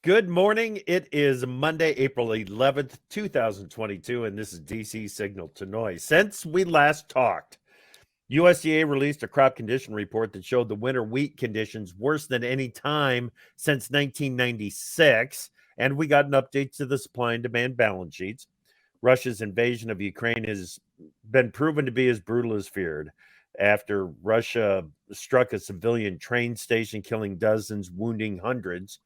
Good morning. It is Monday, April 11th, 2022, and this is DC Signal to Noise. Since we last talked, USDA released a crop condition report that showed the winter wheat conditions worse than any time since 1996, and we got an update to the supply and demand balance sheets. Russia's invasion of Ukraine has been proven to be as brutal as feared. After Russia struck a civilian train station, killing dozens, wounding hundreds,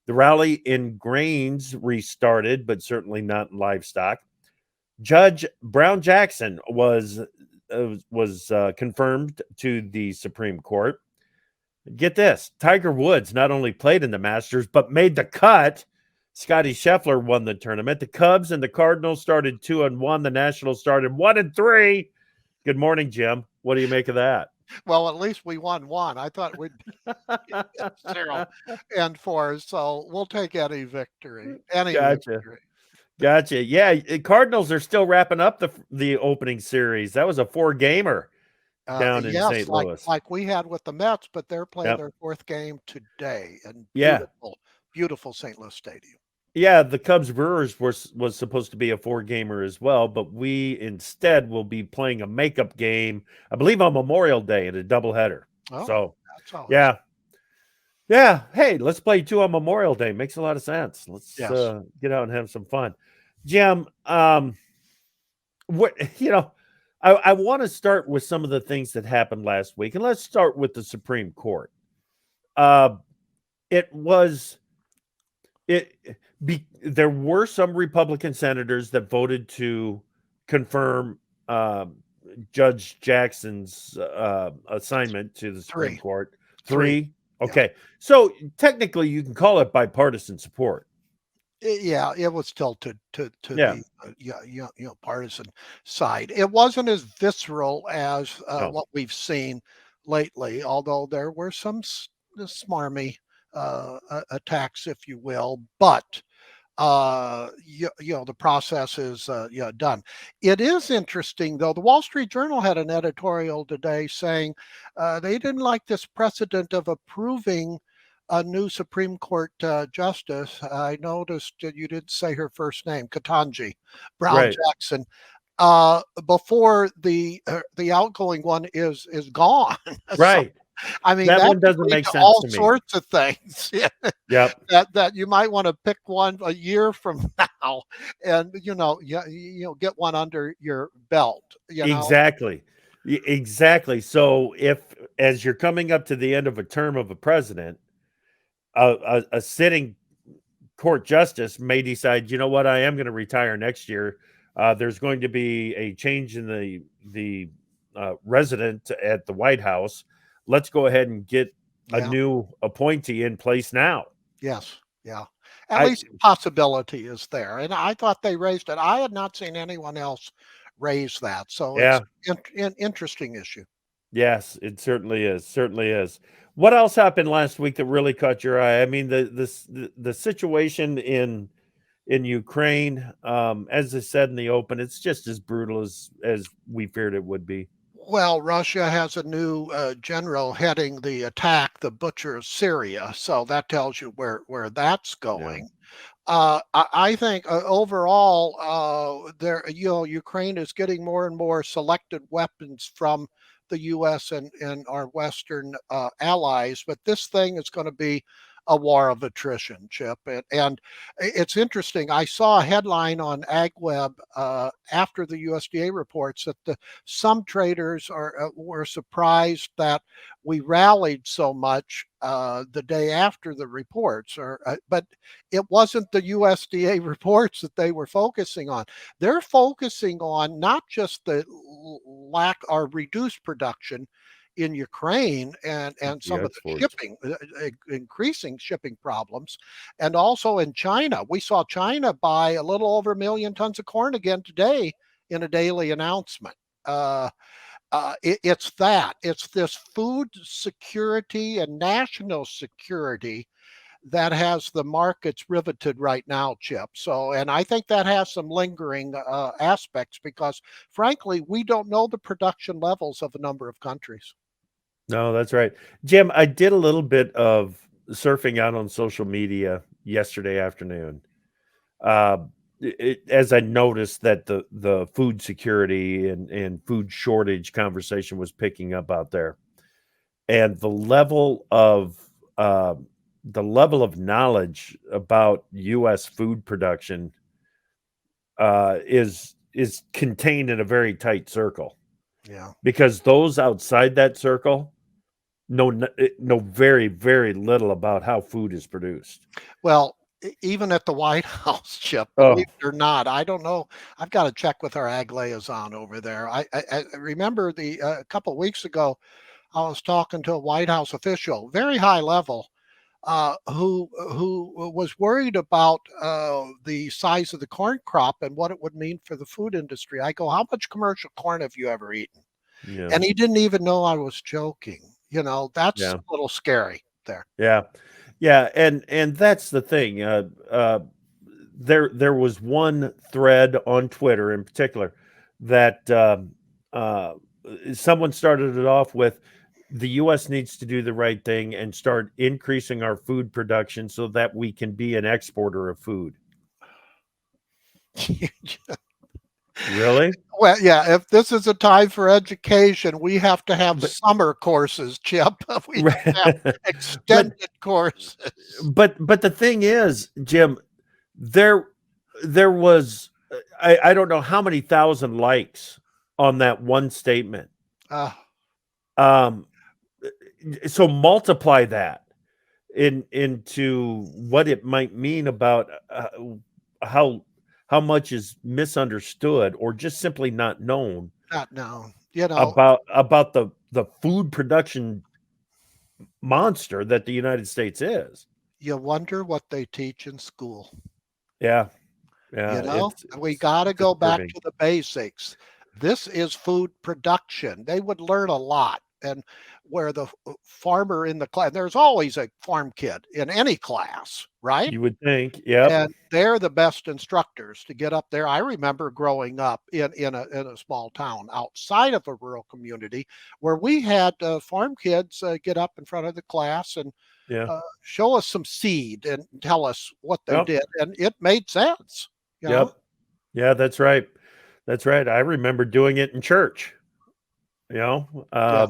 the rally in grains restarted, but certainly not in livestock. Judge Brown Jackson was confirmed to the Supreme Court. Get this: Tiger Woods not only played in the Masters but made the cut. Scotty Scheffler won the tournament. The Cubs and the Cardinals started 2-1. The Nationals started 1-3. Good morning, Jim. What do you make of that? Well, at least we won one. I thought we'd be 0-4, so we'll take any victory. Any Gotcha. victory. Gotcha. Yeah, Cardinals are still wrapping up the opening series. That was a four-gamer down in Yes, St. Louis. like we had with the Mets, but they're playing Yep. their fourth game today in Yeah. beautiful St. Louis Stadium. Yeah, the Cubs Brewers was supposed to be a four-gamer as well, but we instead will be playing a makeup game, I believe on Memorial Day, in a doubleheader. Oh, So, that's always yeah. Yeah. Hey, let's play two on Memorial Day. Makes a lot of sense. Let's yes. get out and have some fun. Jim, what I want to start with some of the things that happened last week, and let's start with the Supreme Court. Uh, it was it there were some Republican senators that voted to confirm Judge Jackson's assignment to the Supreme Three. Court. Three. Three. Yeah. Okay, so technically you can call it bipartisan support. Yeah, it was tilted to Yeah. the partisan side. It wasn't as visceral as No. what we've seen lately, although there were some smarmy attacks, if you will. But the process is done. It is interesting, though. The Wall Street Journal had an editorial today saying they didn't like this precedent of approving a new Supreme Court justice. I noticed that you didn't say her first name, Katanji Brown Right. Jackson, before the outgoing one is gone. So, Right. I mean, That that one could doesn't lead make to sense all to me. sorts of things. Yep. That you might want to pick one a year from now, and get one under your belt. Exactly. Exactly. So if as you're coming up to the end of a term of a president, a sitting court justice may decide, you know what, I am going to retire next year. There's going to be a change in the resident at the White House. Let's go ahead and get a Yeah. new appointee in place now. Yes. Yeah. At I least the possibility is there, and I thought they raised it. I had not seen anyone else raise that, so it's Yeah. an interesting issue. Yes, it certainly is. Certainly is. What else happened last week that really caught your eye? I mean, the situation in Ukraine, as I said in the open, it's just as brutal as we feared it would be. Well, Russia has a new general heading the attack, the butcher of Syria. So that tells you where that's Yeah. going. I think overall, Ukraine is getting more and more selected weapons from the U.S. and our Western allies, but this thing is going to be a war of attrition, Chip. And it's interesting. I saw a headline on AgWeb after the USDA reports that some traders were surprised that we rallied so much the day after the reports, but it wasn't the USDA reports that they were focusing on. They're focusing on not just the lack or reduced production in Ukraine and The some of the exports. shipping, increasing shipping problems, and also in China. We saw China buy a little over 1,000,000 tons of corn again today in a daily announcement. It's this food security and national security that has the markets riveted right now, Chip. So, and I think that has some lingering aspects because, frankly, we don't know the production levels of a number of countries. No, that's right. Jim, I did a little bit of surfing out on social media yesterday afternoon, uh, as I noticed that the food security and food shortage conversation was picking up out there, and uh, the level of knowledge about U.S. food production is contained in a very tight circle, Yeah. because those outside that circle know very, very little about how food is produced. Well, even at the White House, Chip, believe Oh, it or not, I don't know. I've got to check with our ag liaison over there. I remember a couple of weeks ago, I was talking to a White House official, very high level, who was worried about the size of the corn crop and what it would mean for the food industry. I go, "How much commercial corn have you ever eaten?" yeah, And he didn't even know I was joking. That's yeah, a little scary there. yeah, yeah, and that's the thing. There was one thread on Twitter in particular that uh, someone started it off with. The U.S. needs to do the right thing and start increasing our food production so that we can be an exporter of food. Really? Well, yeah, if this is a time for education, we have to have But summer courses, Chip. We don't have but extended courses. but the thing is, Jim, there there was I don't know how many thousand likes on that one statement. Uh, Um, so multiply that into what it might mean about how how much is misunderstood or just simply not known Not known. about the food production monster that the United States is. You wonder what they teach in school. Yeah, yeah, We it's got to go back disturbing. to the basics. This is food production. They would learn a lot. And where the farmer in the class, there's always a farm kid in any class, right? You would think, yep, And they're the best instructors to get up there. I remember growing up in a small town outside of a rural community where we had farm kids get up in front of the class and yeah, show us some seed and tell us what they yep, did, and it made sense. You know, yep, yeah, that's right, that's right. I remember doing it in church. You know, yeah,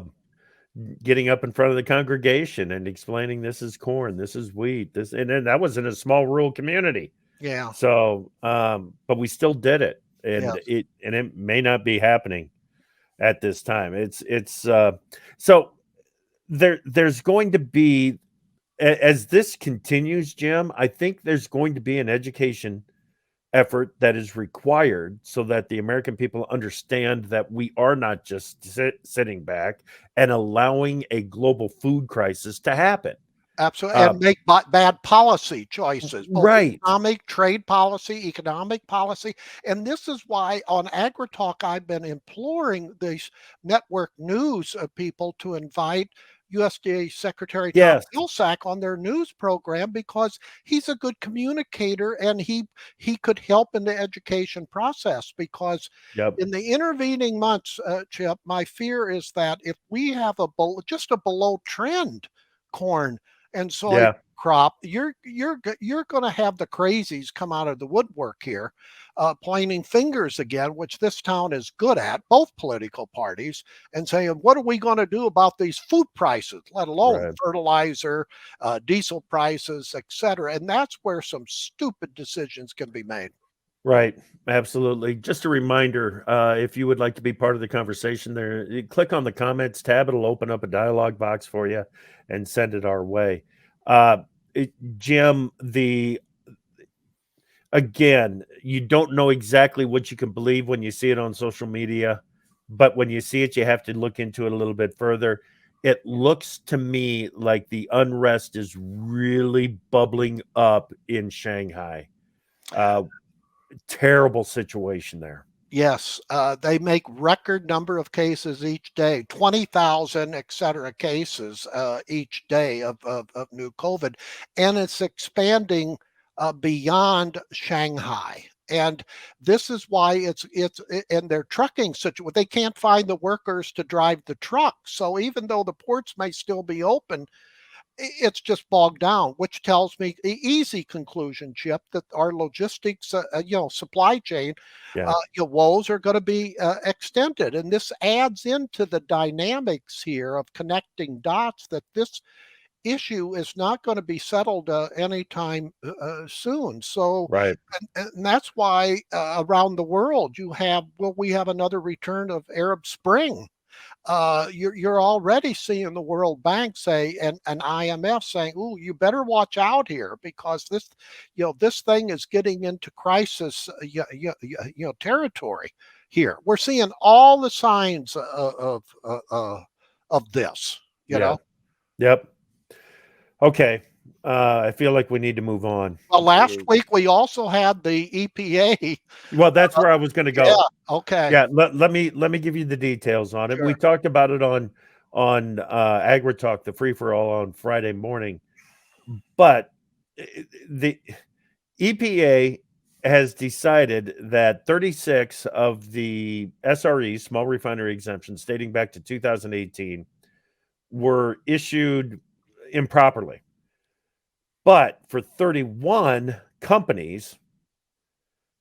getting up in front of the congregation and explaining this is corn, this is wheat, this, and then that was in a small rural community. yeah, So, but we still did it, yes, and it may not be happening at this time. It's so there's going to be as this continues, Jim. I think there's going to be an education effort that is required so that the American people understand that we are not just sitting back and allowing a global food crisis to happen. absolutely, Uh, and make bad policy choices, both right. economic, trade policy, economic policy, and this is why on AgriTalk I've been imploring these network news people to invite USDA Secretary Tom Yes. Vilsack on their news program because he's a good communicator and he could help in the education process because Yep. in the intervening months, Chip, my fear is that if we have just a below trend corn and soy Yeah. crop, you're going to have the crazies come out of the woodwork here, pointing fingers again, which this town is good at, both political parties, and saying, "What are we going to do about these food prices? Let alone Right. fertilizer, diesel prices, etc." And that's where some stupid decisions can be made. Right. Absolutely. Just a reminder, if you would like to be part of the conversation there, you click on the comments tab. It'll open up a dialogue box for you and send it our way. Uh, Jim, the again, you don't know exactly what you can believe when you see it on social media, but when you see it, you have to look into it a little bit further. It looks to me like the unrest is really bubbling up in Shanghai. Uh, Terrible situation there. Yes, they make record number of cases each day, 20,000, et cetera, cases each day of new COVID. And it's expanding beyond Shanghai. And this is why and their trucking situation, they can't find the workers to drive the truck. So even though the ports may still be open, it's just bogged down, which tells me easy conclusion, Chip, that our logistics, supply chain, Yeah. woes are going to be extended, and this adds into the dynamics here of connecting dots that this issue is not going to be settled anytime soon. So, Right. and that's why around the world we have another return of Arab Spring. You're already seeing the World Bank say and IMF saying, "Ooh, you better watch out here because this thing is getting into crisis, territory." Here, we're seeing all the signs of this. You Yeah. know, Yep. Okay. I feel like we need to move on. well, last week we also had the EPA. Well, that's where I was going to Yeah. go. Okay. Yeah. Let me give you the details on it. We Sure. talked about it on Agri Talk, the free for all on Friday morning. But the EPA has decided that 36 of the SRE, small refinery exemptions, dating back to 2018, were issued improperly. But for 31 companies,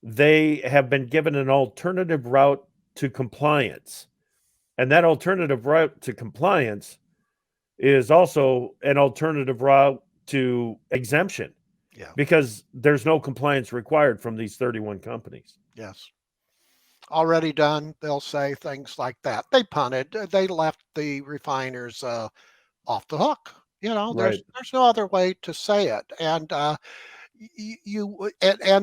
they have been given an alternative route to compliance. And that alternative route to compliance is also an alternative route to exemption Yeah. because there's no compliance required from these 31 companies. Yes. Already done. They'll say things like that. They punted. They left the refiners off the hook. Right. There's no other way to say it. And and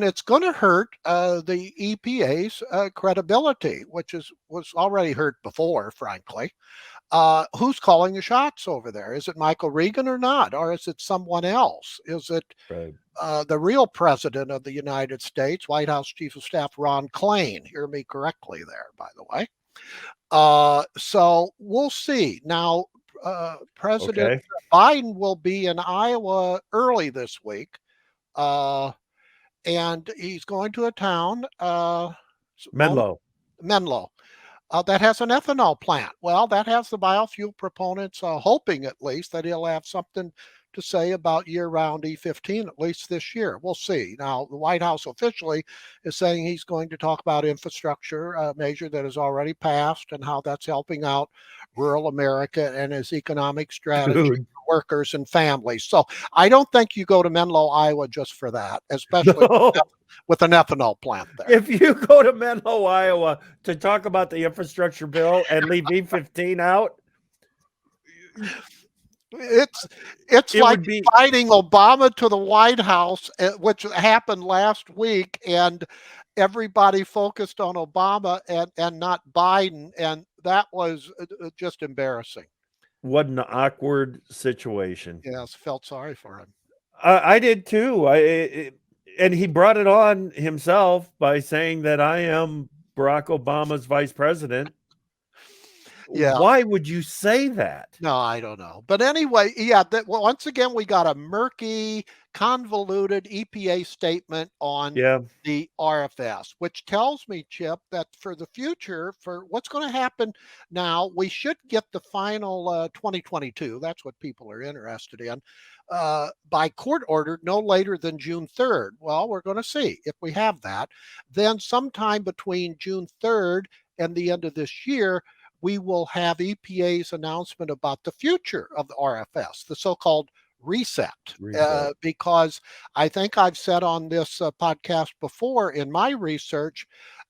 it's going to hurt the EPA's credibility, which was already hurt before, frankly. Who's calling the shots over there? Is it Michael Regan or not, or is it someone else? Is it Right. the real president of the United States, White House Chief of Staff Ron Klain? Hear me correctly there, by the way. So we'll see. Now, President Okay. Biden will be in Iowa early this week, uh, and he's going to a town, Menlo. Menlo, that has an ethanol plant. Well, that has the biofuel proponents hoping at least that he'll have something to say about year-round E15 at least this year. We'll see. Now, the White House officially is saying he's going to talk about infrastructure measure that has already passed and how that's helping out rural America and his economic strategy Dude. for workers and families. So I don't think you go to Menlo, Iowa just for that, especially No. with an ethanol plant there. If you go to Menlo, Iowa to talk about the infrastructure bill and leave E15 out, It's it's it like would be inviting Obama to the White House, which happened last week, and everybody focused on Obama and not Biden, and that was just embarrassing. what an awkward situation. Yes, felt sorry for him. I did too. And he brought it on himself by saying that I am Barack Obama's vice president. Yeah. Why would you say that? No, I don't know. But anyway, yeah, once again, we got a murky, convoluted EPA statement on Yeah. the RFS, which tells me, Chip, that for the future, for what's going to happen now, we should get the final 2022. That's what people are interested in. By court order no later than June 3rd. Well, we're going to see if we have that. Then, sometime between June 3rd and the end of this year, we will have EPA's announcement about the future of the RFS, the so-called reset. Reset. Because I think I've said on this podcast before in my research,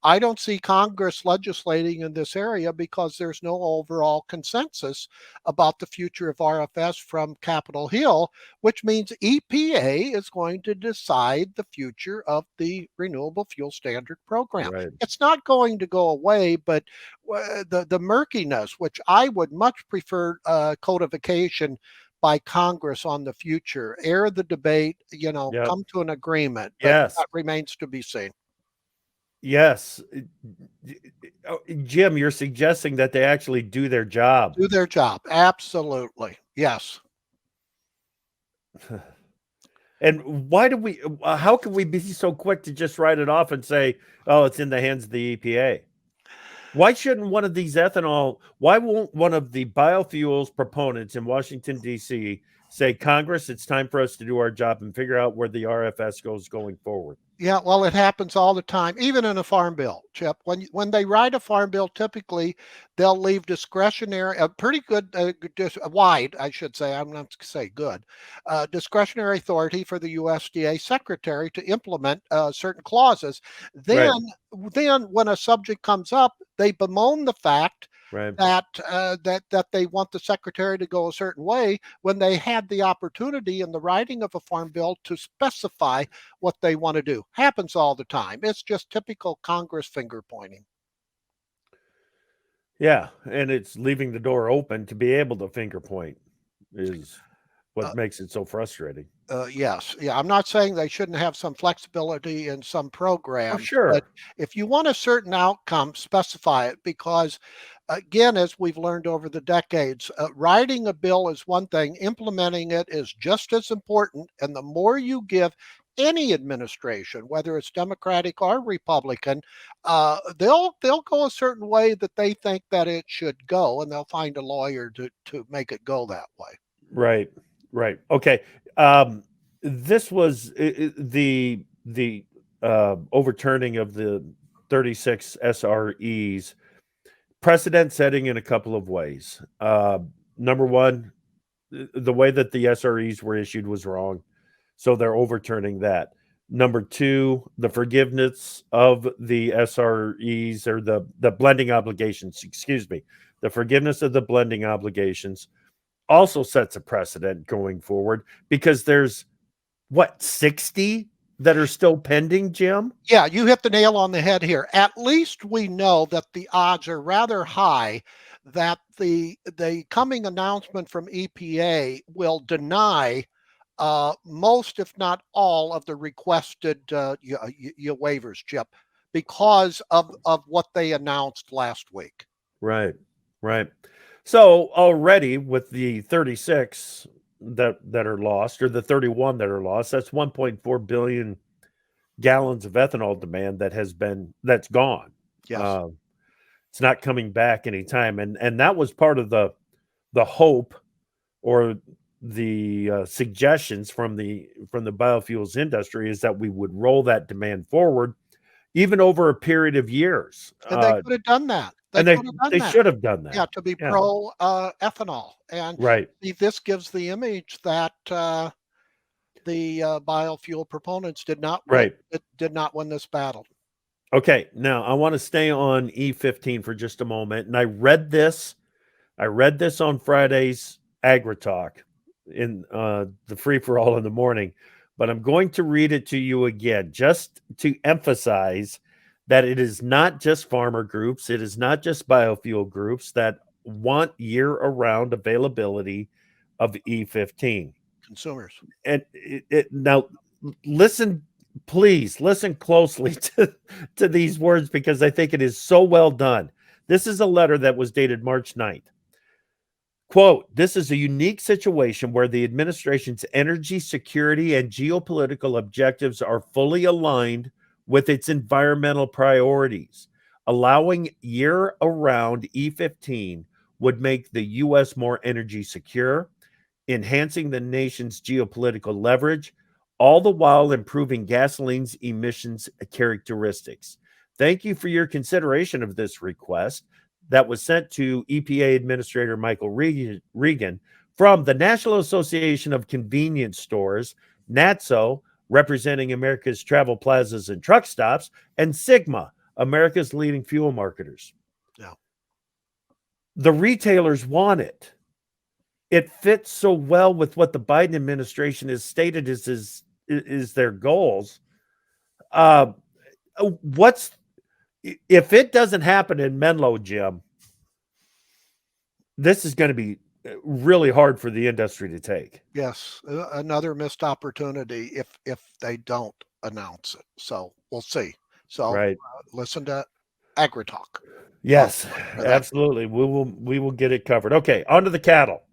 I don't see Congress legislating in this area because there's no overall consensus about the future of RFS from Capitol Hill, which means EPA is going to decide the future of the Renewable Fuel Standard Program. Right. It's not going to go away, but the murkiness, which I would much prefer codification by Congress on the future, air the debate, Yep. come to an agreement, but Yes. that remains to be seen. Yes. Jim, you're suggesting that they actually do their job. Do their job. Absolutely. Yes. And how can we be so quick to just write it off and say, oh, it's in the hands of the EPA? Why shouldn't one of these ethanol, why won't one of the biofuels proponents in Washington, D.C. say, Congress, it's time for us to do our job and figure out where the RFS goes going forward? Yeah, well, it happens all the time, even in a farm bill, Chip. When they write a farm bill, typically they'll leave discretionary, a pretty good, wide, I should say, I'm not to say good, discretionary authority for the USDA secretary to implement certain clauses. Then, Right, then when a subject comes up, they bemoan the fact right. that they want the secretary to go a certain way when they had the opportunity in the writing of a farm bill to specify what they want to do. Happens all the time. It's just typical Congress finger pointing. Yeah, and it's leaving the door open to be able to finger point is Uh, what makes it so frustrating. yes, yeah. I'm not saying they shouldn't have some flexibility in some Oh, programs, but sure. if you want a certain outcome, specify it because, again, as we've learned over the decades, writing a bill is one thing, implementing it is just as important. And the more you give any administration, whether it's Democratic or Republican, they'll go a certain way that they think that it should go, and they'll find a lawyer to make it go that way. Right, right. Okay. Um, this was the overturning of the 36 SREs precedent setting in a couple of ways. Number one, the way that the SREs were issued was wrong, so they're overturning that. Number two, the forgiveness of the SREs or the blending obligations, excuse me, the forgiveness of the blending obligations also sets a precedent going forward because there's what 60 that are still pending, Jim? Yeah, you hit the nail on the head here. At least we know that the odds are rather high that the coming announcement from EPA will deny most, if not all, of the requested waivers, Chip, because of what they announced last week. Right, right. So already with the 36 that are lost or the 31 that are lost, that's 1.4 billion gallons of ethanol demand that's gone. Yes. Um, it's not coming back anytime, and that was part of the hope or the suggestions from the biofuels industry is that we would roll that demand forward even over a period of years, And they could have done that. They and could have done they that. should have done Yeah, that. to be Yeah, pro ethanol. And right, see, this gives the image that the biofuel proponents right. did not win this battle. Okay, now I want to stay on E15 for just a moment, and I read this on Friday's Agri Talk in the free for all in the morning, but I'm going to read it to you again just to emphasize that it is not just farmer groups, it is not just biofuel groups that want year around availability of E15. Consumers. And now listen, please listen closely to these words because I think it is so well done. This is a letter that was dated March 9th. Quote, this is a unique situation where the administration's energy security and geopolitical objectives are fully aligned with its environmental priorities. Allowing year around E15 would make the U.S. more energy secure, enhancing the nation's geopolitical leverage, all the while improving gasoline's emissions characteristics. Thank you for your consideration of this request that was sent to EPA Administrator Michael Regan from the National Association of Convenience Stores, NATSO, representing America's travel plazas and truck stops, and Sigma, America's leading fuel marketers. Yeah. The retailers want it. It fits so well with what the Biden administration has stated is their goals. Uh, what's if it doesn't happen in Menlo, Jim? This is going to be really hard for the industry to take. Yes, another missed opportunity if they don't announce it. So we'll see. So Right. listen to Agri Talk Yes, for that. absolutely. We will get it covered. Okay, on to the cattle.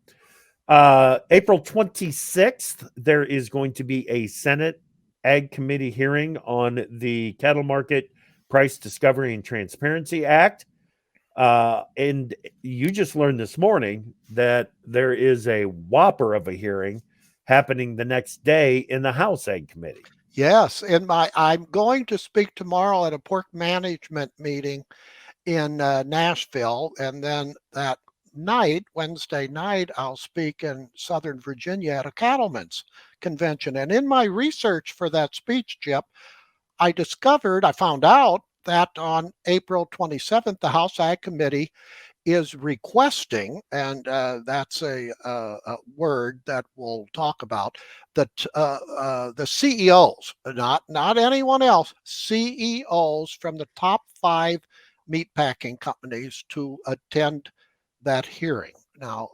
April 26th, there is going to be a Senate Ag Committee hearing on the Cattle Market Price Discovery and Transparency Act. And you just learned this morning that there is a whopper of a hearing happening the next day in the House Ag Committee. Yes, I'm going to speak tomorrow at a pork management meeting in Nashville, and then that night, Wednesday night, I'll speak in Southern Virginia at a cattlemen's convention. And in my research for that speech, Chip, I found out that on April 27th, the House Ag Committee is requesting, and that's a word that we'll talk about, that the CEOs, not anyone else, CEOs from the top 5 meatpacking companies to attend that hearing. Now,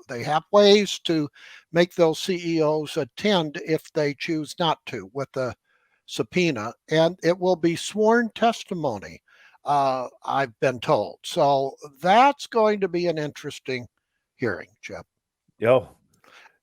they have ways to make those CEOs attend if they choose not to with the subpoena, and it will be sworn testimony, I've been told. So that's going to be an interesting hearing, Chip. Oh,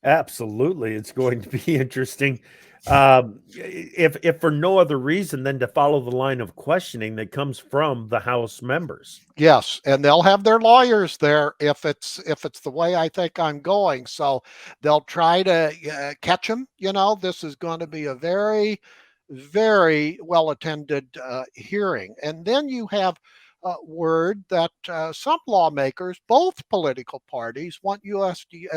absolutely. It's going to be interesting. If for no other reason than to follow the line of questioning that comes from the House members. Yes, and they'll have their lawyers there if it's the way I think I'm going. So they'll try to catch him. This is going to be a very, very well attended hearing. And then you have word that some lawmakers, both political parties, want USDA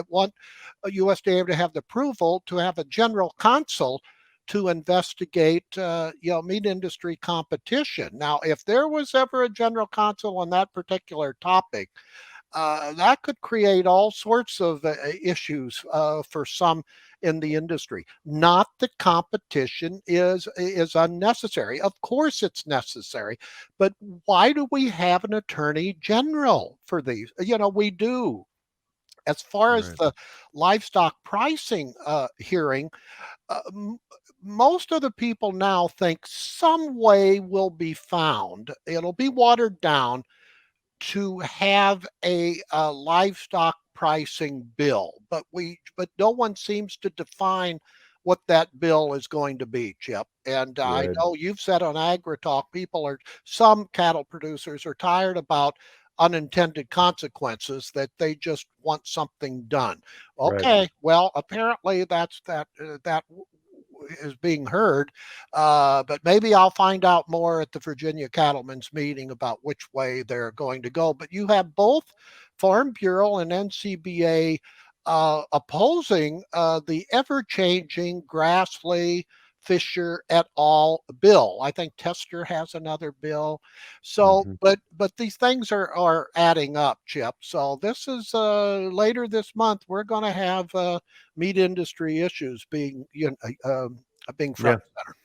to have the approval to have a general counsel to investigate, meat industry competition. Now, if there was ever a general counsel on that particular topic, that could create all sorts of issues for some in the industry. Not that competition is unnecessary. Of course, it's necessary, but why do we have an attorney general for these? We do. As far as Right. the livestock pricing hearing, most of the people now think some way will be found. It'll be watered down to have a livestock pricing bill, but no one seems to define what that bill is going to be, Chip. And I Right. know you've said on AgriTalk, some cattle producers are tired about unintended consequences, that they just want something done. Right. Okay, well, apparently that is being heard, but maybe I'll find out more at the Virginia Cattlemen's meeting about which way they're going to go. But you have both Farm Bureau and NCBA opposing the ever-changing Grassley, Fisher et al. Bill. I think Tester has another bill. So, Mm-hmm. but these things are adding up, Chip. So this is later this month. We're going to have meat industry issues being front Yeah. and center.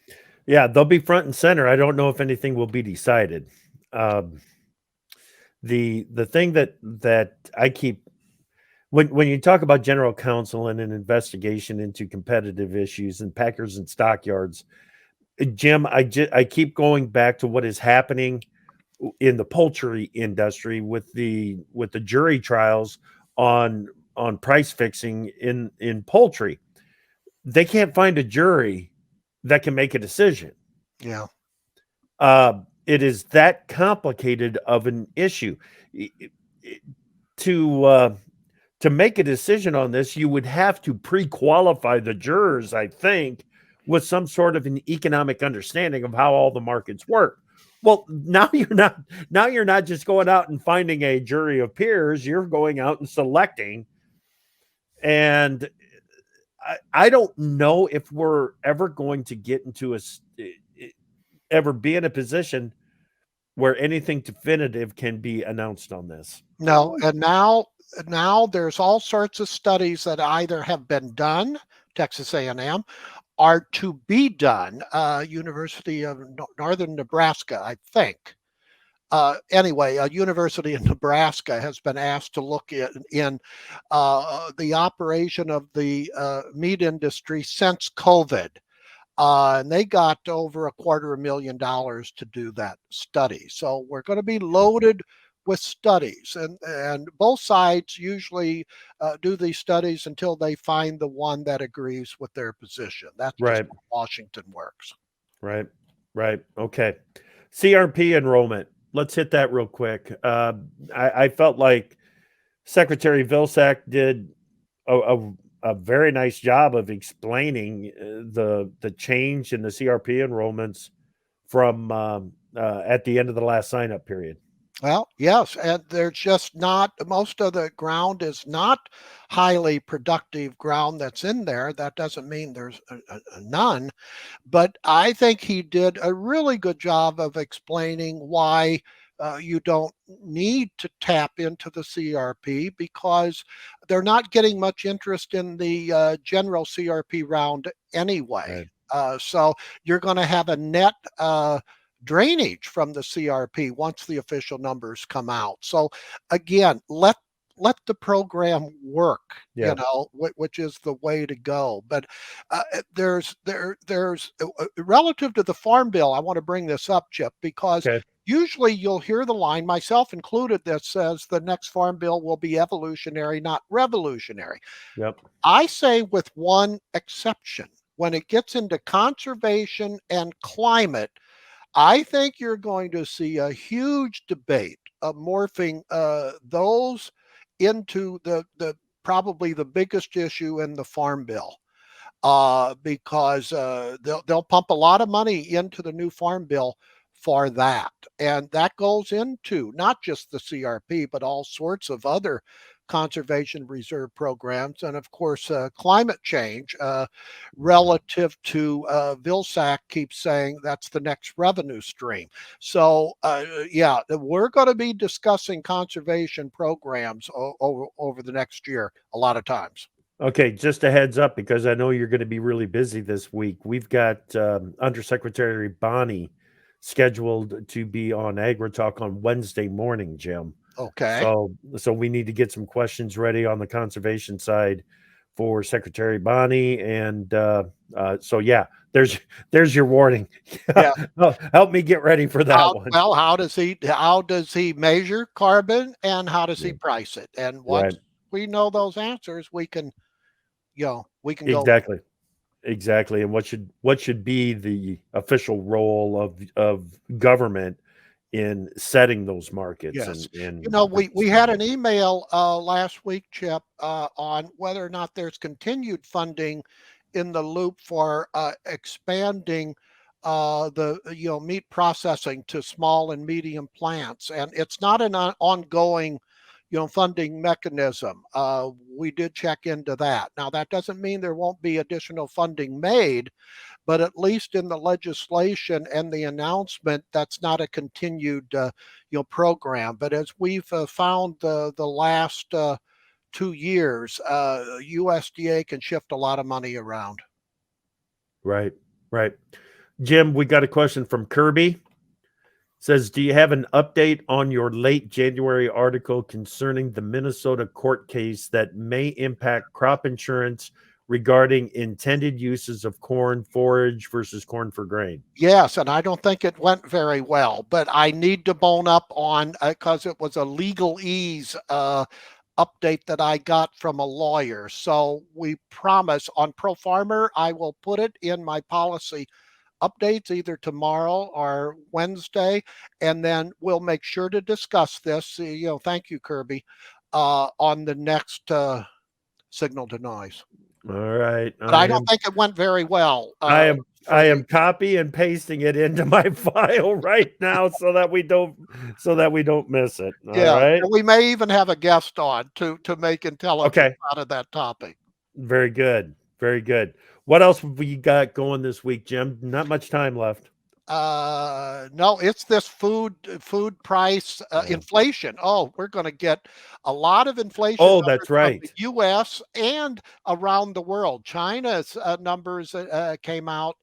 Yeah. They'll be front and center. I don't know if anything will be decided. Um, the thing that I keep when you talk about general counsel and an investigation into competitive issues and packers and stockyards, Jim, I keep going back to what is happening in the poultry industry with the jury trials on price fixing in poultry. They can't find a jury that can make a decision. Yeah. It is that complicated of an issue. To to make a decision on this, you would have to pre-qualify the jurors, I think, with some sort of an economic understanding of how all the markets work. Well, now you're not just going out and finding a jury of peers, you're going out and selecting. And I don't know if we're ever going to get into ever be in a position where anything definitive can be announced on this. No, and now there's all sorts of studies that either have been done, Texas A&M, are to be done. University of Northern Nebraska, I think. Anyway, a university in Nebraska has been asked to look in the operation of the meat industry since COVID. And they got over $250,000 to do that study. So we're going to be loaded with studies, and both sides usually do these studies until they find the one that agrees with their position. That's just Right, how Washington works. right, right. Okay. CRP enrollment. let's hit that real quick. I felt like Secretary Vilsack did a very nice job of explaining the change in the CRP enrollments from at the end of the last sign up period. Well, yes, and there's just not most of the ground is not highly productive ground that's in there. That doesn't mean there's none, but I think he did a really good job of explaining why you don't need to tap into the CRP because they're not getting much interest in the general CRP round anyway. Right. So you're going to have a net drainage from the CRP once the official numbers come out. So again, let the program work, Yeah. which is the way to go. But there's relative to the farm bill. I want to bring this up, Chip, because Okay. usually you'll hear the line, myself included, that says the next farm bill will be evolutionary, not revolutionary. Yep. I say with one exception. When it gets into conservation and climate, I think you're going to see a huge debate of morphing those into the probably the biggest issue in the farm bill because they'll pump a lot of money into the new farm bill for that, and that goes into not just the CRP but all sorts of other conservation reserve programs, and of course climate change. Relative to Vilsack keeps saying that's the next revenue stream. So yeah, we're going to be discussing conservation programs over the next year a lot of times. Okay, just a heads up because I know you're going to be really busy this week. We've got Undersecretary Bonnie scheduled to be on Agri Talk on Wednesday morning, Jim. Okay. So we need to get some questions ready on the conservation side for Secretary Bonnie, and so yeah, there's your warning. Yeah. Help me get ready for that one. How does he measure carbon and how does he Yeah, price it? And right, once we know those answers, we can go. exactly. Exactly, and what should be the official role of government in setting those markets Yes. and We had an email last week, Chip, on whether or not there's continued funding in the loop for expanding the meat processing to small and medium plants, and it's not an ongoing funding mechanism. We did check into that. Now that doesn't mean there won't be additional funding made, but at least in the legislation and the announcement, that's not a continued program. But as we've found the last 2 years, USDA can shift a lot of money around. right, right. Jim, we got a question from Kirby. Says, do you have an update on your late January article concerning the Minnesota court case that may impact crop insurance regarding intended uses of corn forage versus corn for grain? Yes, and I don't think it went very well, but I need to bone up on because it was a legalese update that I got from a lawyer. So we promise on Pro Farmer, I will put it in my policy updates either tomorrow or Wednesday, and then we'll make sure to discuss this. Thank you, Kirby, on the next signal to noise. All right. But I don't think it went very well. I For you. am copy and pasting it into my file right now so that we don't miss it. All Yeah, right. and we may even have a guest on to make intelligence Okay. out of that topic. Very good. Very good. What else have we got going this week, Jim? Not much time left. No, it's this food price Yeah. inflation. Oh, we're going to get a lot of inflation Oh, numbers that's from the right. U.S. and around the world. China's numbers came out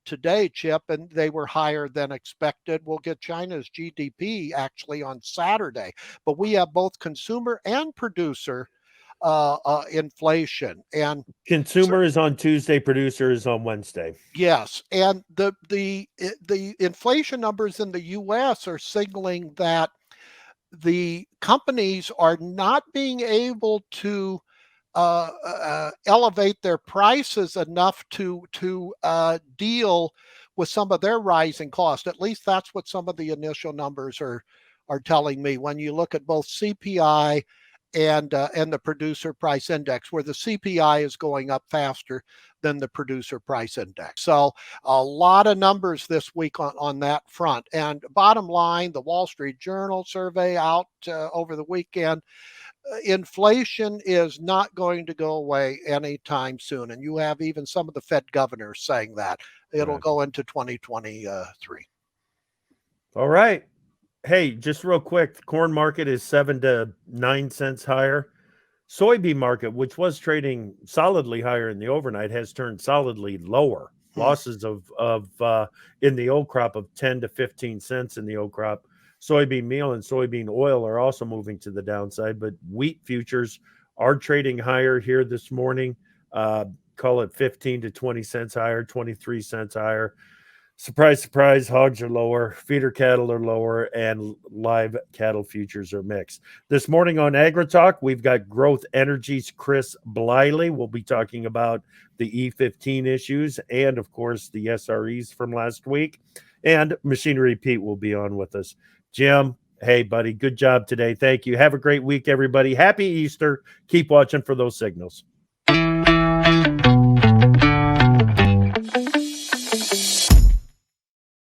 today, Chip, and they were higher than expected. We'll get China's GDP actually on Saturday, but we have both consumer and producer inflation. And Consumer is on Tuesday, producer is on Wednesday. yes, and the inflation numbers in the U.S. are signaling that the companies are not being able to elevate their prices enough to deal with some of their rising costs. At least that's what some of the initial numbers are telling me. When you look at both CPI and the producer price index, where the CPI is going up faster than the producer price index. So a lot of numbers this week on that front. And bottom line, the Wall Street Journal survey out over the weekend, inflation is not going to go away anytime soon. And you have even some of the Fed governors saying that it'll go into 2023. All right. Hey, just real quick, the corn market is 7 to 9 cents higher. Soybean market, which was trading solidly higher in the overnight, has turned solidly lower. Losses of in the old crop of 10 to 15 cents in the old crop. Soybean meal and soybean oil are also moving to the downside, but wheat futures are trading higher here this morning. Call it 15 to 20 cents higher, 23 cents higher. Surprise, surprise, hogs are lower, feeder cattle are lower, and live cattle futures are mixed. This morning on AgriTalk, we've got Growth Energy's Chris Bliley. We'll be talking about the E15 issues and, of course, the SREs from last week. And Machinery Pete will be on with us. Jim, hey, buddy, good job today. Thank you. Have a great week, everybody. Happy Easter. Keep watching for those signals.